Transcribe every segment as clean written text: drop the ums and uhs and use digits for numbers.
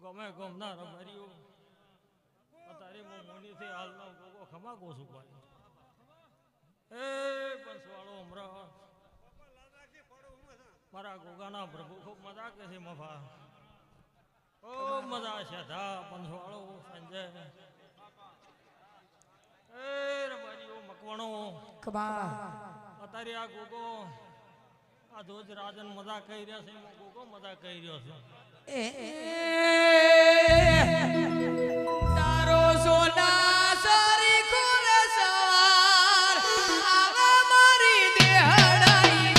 ગમે ગમના રબારીઓ અત્યારે હું મોનીથી હાલનો ગોગો ખમાગો છું ભાઈ એ પંચવાળો હમણાં મારા ગોગાના પ્રભુ ખૂબ મજા કે છે મફા ખૂબ મજા છે ધા પંચવાળો સંજય એ રબારીઓ મકવાણો અત્યારે આ ગોગો આ ધોજ રાજન મજા કહી રહ્યા છે હું ગોગો મજા કહી રહ્યો છું તારો સોના સારી ખુર સવાર આવે મારી દેહડાઈ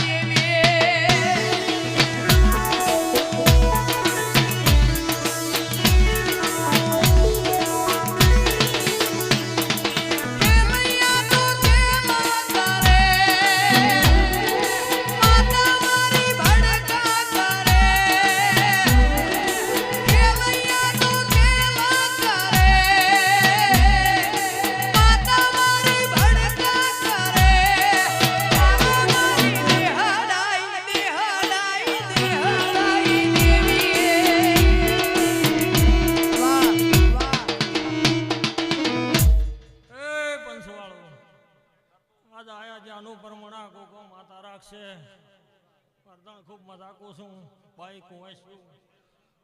ખૂબ મજાકો છું ભાઈ કુંવાઈ છું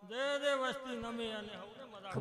દે દે વસ્તી નમી અને હવે મજાક